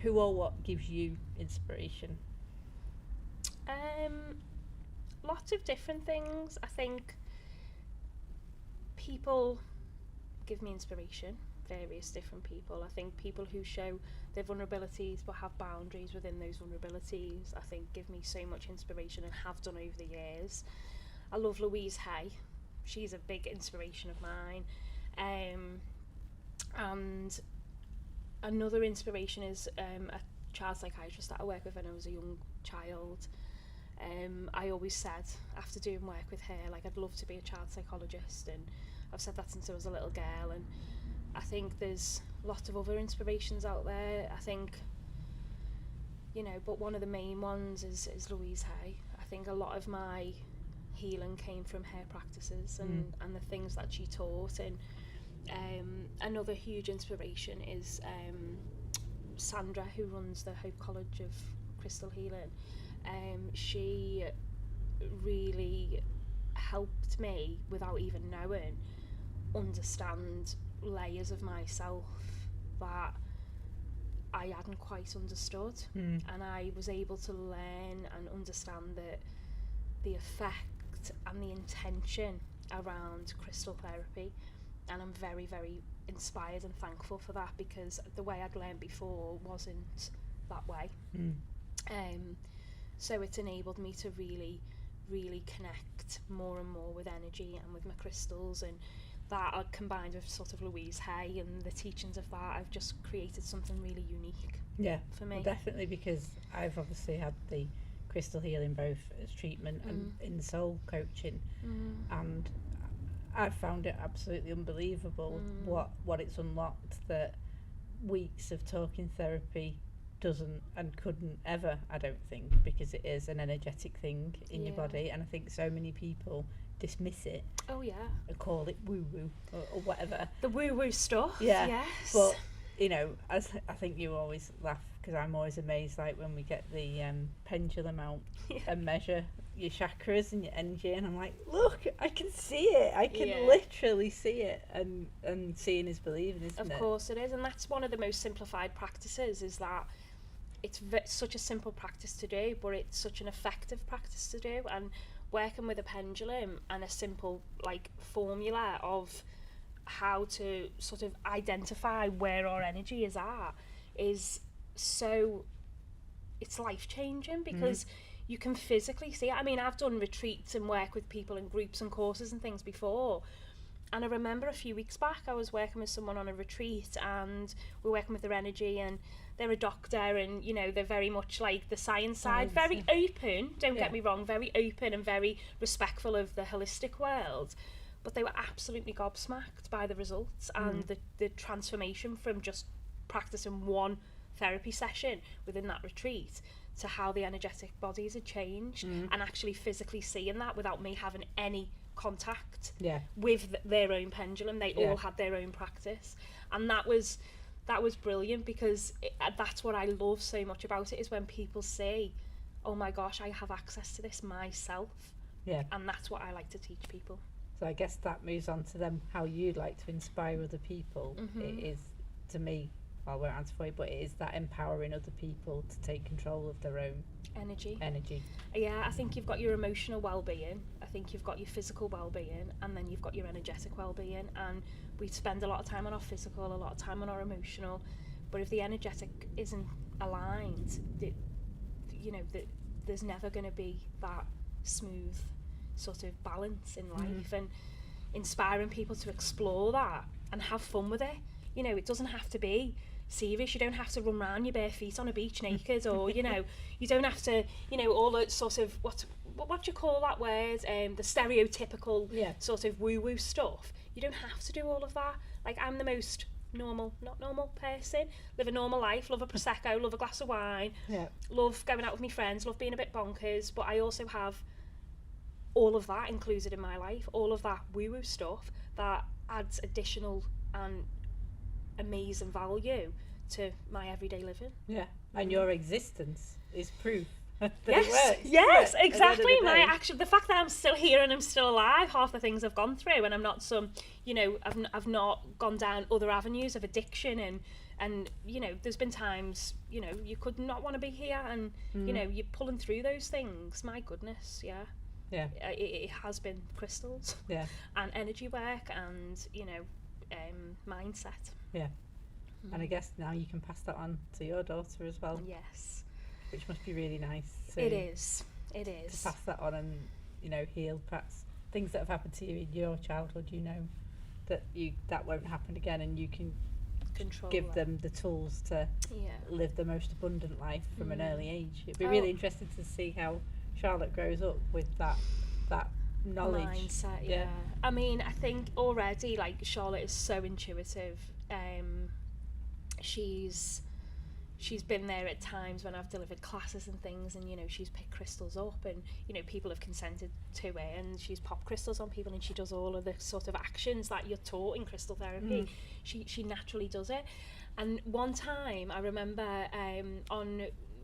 who or what gives you inspiration? Lots of different things. I think people give me inspiration, various different people. I think people who show their vulnerabilities but have boundaries within those vulnerabilities, I think, give me so much inspiration and have done over the years. I love Louise Hay. She's a big inspiration of mine. And another inspiration is a child psychiatrist that I worked with when I was a young child. I always said, after doing work with her, like, I'd love to be a child psychologist, and I've said that since I was a little girl. And I think there's lots of other inspirations out there. I think, you know, but one of the main ones is Louise Hay. I think a lot of my healing came from her practices and the things that she taught. And another huge inspiration is Sandra, who runs the Hope College of Crystal Healing. She really helped me, without even knowing, understand layers of myself that I hadn't quite understood. And I was able to learn and understand that the effect and the intention around crystal therapy, and I'm very, very inspired and thankful for that, because the way I'd learned before wasn't that way. So it's enabled me to really, really connect more and more with energy and with my crystals, and that combined with sort of Louise Hay and the teachings of that, I've just created something really unique. Yeah, for me. Well, definitely, because I've obviously had the crystal healing both as treatment and in soul coaching, and I've found it absolutely unbelievable what it's unlocked, that weeks of talking therapy doesn't and couldn't ever, I don't think, because it is an energetic thing in your body, and I think so many people dismiss it. Oh yeah. And call it woo-woo or whatever. The woo-woo stuff. Yeah. Yes. But, you know, as I think you always laugh, because I'm always amazed, like, when we get the pendulum out and measure your chakras and your energy, and I'm like, look, I can see it. I can literally see it, and seeing is believing, isn't it? Of course it is, and that's one of the most simplified practices, is that it's such a simple practice to do, but it's such an effective practice to do. And working with a pendulum and a simple, like, formula of how to sort of identify where our energy is at is so, it's life-changing, because you can physically see it. I mean, I've done retreats and work with people in groups and courses and things before, and I remember a few weeks back I was working with someone on a retreat, and we're working with their energy, and they're a doctor, and, you know, they're very much like the science side, very open, don't get me wrong, very open and very respectful of the holistic world, but they were absolutely gobsmacked by the results and the transformation from just practicing one therapy session within that retreat to how the energetic bodies had changed, and actually physically seeing that without me having any contact with their own pendulum. They all had their own practice, and that was brilliant, because that's what I love so much about it, is when people say, oh my gosh, I have access to this myself. And that's what I like to teach people. So I guess that moves on to then how you'd like to inspire other people. It is, to me, I won't answer for you, but it is that empowering other people to take control of their own energy. Yeah, I think you've got your emotional well-being, I think you've got your physical well-being, and then you've got your energetic well-being. And we spend a lot of time on our physical, a lot of time on our emotional, but if the energetic isn't aligned, there's never going to be that smooth sort of balance in life. And inspiring people to explore that and have fun with it. You know, it doesn't have to be serious. You don't have to run around your bare feet on a beach naked, or, you know, you don't have to, you know, all that sort of, what do you call that word? The stereotypical sort of woo-woo stuff. You don't have to do all of that. Like, I'm the most not normal person, live a normal life, love a Prosecco, love a glass of wine, love going out with my friends, love being a bit bonkers, but I also have all of that included in my life, all of that woo-woo stuff that adds additional and amazing value to my everyday living. And your existence is proof that yes, it works. Yes, exactly. The fact that I'm still here and I'm still alive, half the things I've gone through, and I'm not I've not gone down other avenues of addiction and And, you know, there's been times, you know, you could not want to be here, and, you know, you're pulling through those things. My goodness, yeah. Yeah. It has been crystals. Yeah. And energy work and, you know, mindset. Yeah. And I guess now you can pass that on to your daughter as well. Yes. Which must be really nice. It is. It is. To pass that on and, you know, heal perhaps things that have happened to you in your childhood, you know, that won't happen again, and you can give them the tools to live the most abundant life from an early age. It'd be really interesting to see how Charlotte grows up with that knowledge. Mindset, yeah. I mean, I think already, like, Charlotte is so intuitive. She's been there at times when I've delivered classes and things, and, you know, she's picked crystals up, and, you know, people have consented to it, and she's popped crystals on people, and she does all of the sort of actions that you're taught in crystal therapy. She naturally does it. And one time I remember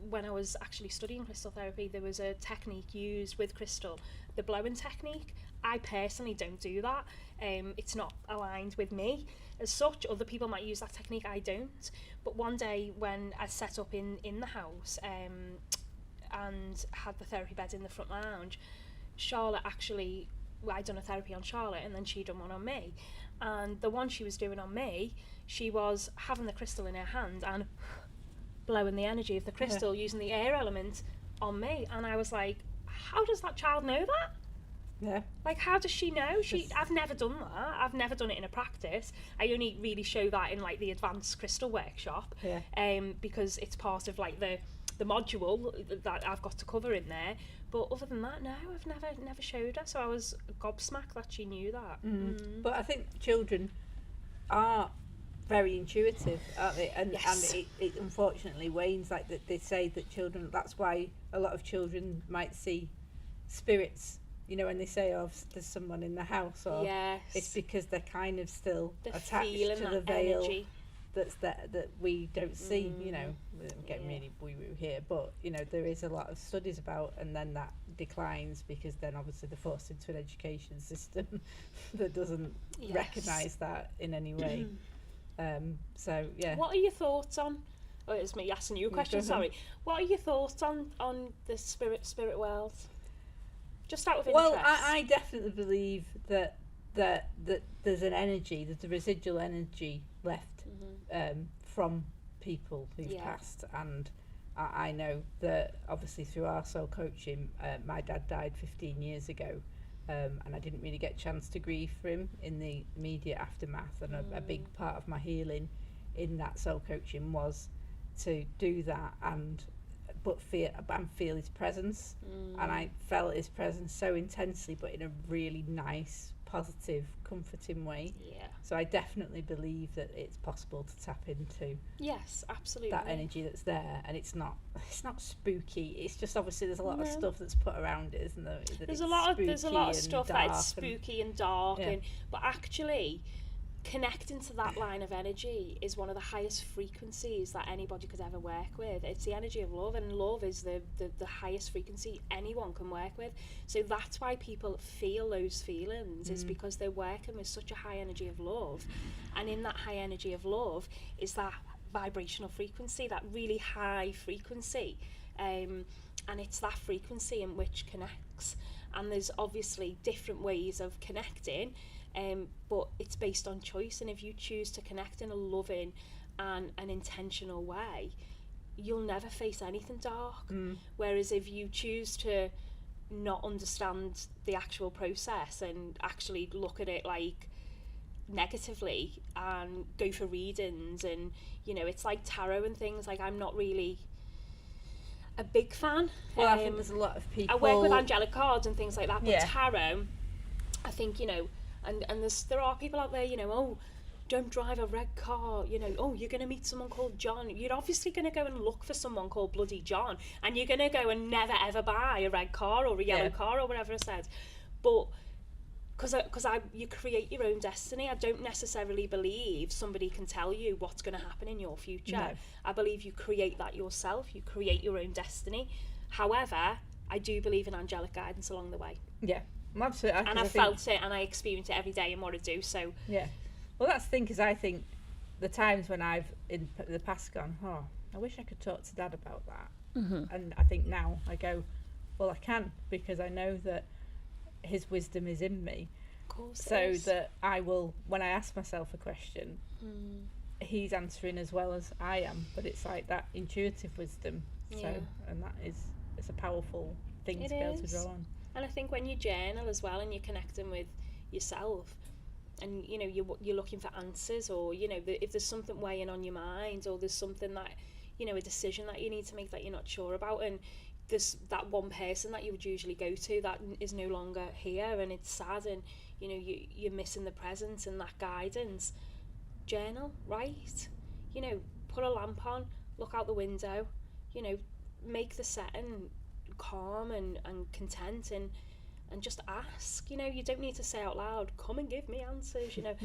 when I was actually studying crystal therapy, there was a technique used with crystal, the blowing technique. I personally don't do that. It's not aligned with me as such. Other people might use that technique, I don't. But one day when I set up in the house and had the therapy bed in the front lounge, Charlotte actually, I'd done a therapy on Charlotte, and then she'd done one on me. And the one she was doing on me, she was having the crystal in her hand and blowing the energy of the crystal using the air element on me. And I was like, how does that child know that? Yeah. Like, how does she know? I've never done that. I've never done it in a practice. I only really show that in, like, the advanced crystal workshop. Yeah. Because it's part of, like, the module that I've got to cover in there. But other than that, no, I've never showed her. So I was gobsmacked that she knew that. But I think children are very intuitive, aren't they? And it unfortunately wanes. Like that, they say that children. That's why a lot of children might see spirits. You know, when they say, "Oh, there's someone in the house," or it's because they're kind of still attached to the veil energy that we don't see. You know, we're getting really woo-woo here, but, you know, there is a lot of studies about, and then that declines because then obviously they're forced into an education system that doesn't recognise that in any way. So yeah. What are your thoughts on? Oh, it's me asking you a question. Sorry. What are your thoughts on the spirit world? Just out of interest. Well, I definitely believe that there's an energy, there's a residual energy left from people who've passed, and I know that obviously through our soul coaching, my dad died 15 years ago, and I didn't really get a chance to grieve for him in the immediate aftermath, and a big part of my healing in that soul coaching was to do that and feel his presence, and I felt his presence so intensely, but in a really nice, positive, comforting way. So I definitely believe that it's possible to tap into absolutely that energy that's there, and it's not spooky. It's just obviously there's a lot of stuff that's put around it, isn't there? There's a lot of stuff that's spooky and dark, but actually connecting to that line of energy is one of the highest frequencies that anybody could ever work with. It's the energy of love, and love is the highest frequency anyone can work with. So that's why people feel those feelings, is because they're working with such a high energy of love. And in that high energy of love is that vibrational frequency, that really high frequency. And it's that frequency in which connects. And there's obviously different ways of connecting, but it's based on choice, and if you choose to connect in a loving and an intentional way, you'll never face anything dark. Whereas if you choose to not understand the actual process and actually look at it like negatively and go for readings, and, you know, it's like tarot and things, like, I'm not really a big fan. Well, I think there's a lot of people. I work with angelic cards and things like that, but tarot, I think, you know, and there are people out there, you know, oh, don't drive a red car, you know, oh, you're going to meet someone called John. You're obviously going to go and look for someone called bloody John, and you're going to go and never ever buy a red car or a yellow car or whatever it says. But because you create your own destiny. I don't necessarily believe somebody can tell you what's going to happen in your future. No. I believe you create that yourself. You create your own destiny. However, I do believe in angelic guidance along the way. Yeah, absolutely. And I felt it, and I experience it every day in what I do. So yeah, well, that's the thing, because I think the times when I've in the past gone, oh, I wish I could talk to Dad about that. And I think now I go, well, I can, because I know that his wisdom is in me. Of course. So that I will, when I ask myself a question, he's answering as well as I am. But it's like that intuitive wisdom. So, and that is, it's a powerful thing to be able to draw on. And I think when you journal as well and you're connecting with yourself, and you know you're looking for answers, or you know if there's something weighing on your mind, or there's something that, you know, a decision that you need to make that you're not sure about, and there's that one person that you would usually go to that is no longer here, and it's sad, and you know you're missing the presence and that guidance. Journal, write, you know, put a lamp on, look out the window, you know, make the setting calm and content, and just ask. You know, you don't need to say out loud, come and give me answers, you know.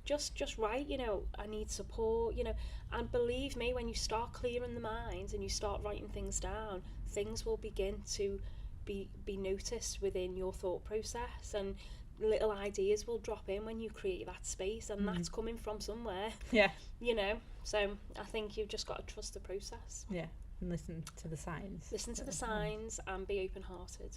just write, you know, I need support, you know. And believe me, when you start clearing the mind and you start writing things down, things will begin to be noticed within your thought process, and little ideas will drop in when you create that space, and that's coming from somewhere. You know, so I think you've just got to trust the process. And listen to the signs. Listen to the signs and be open-hearted.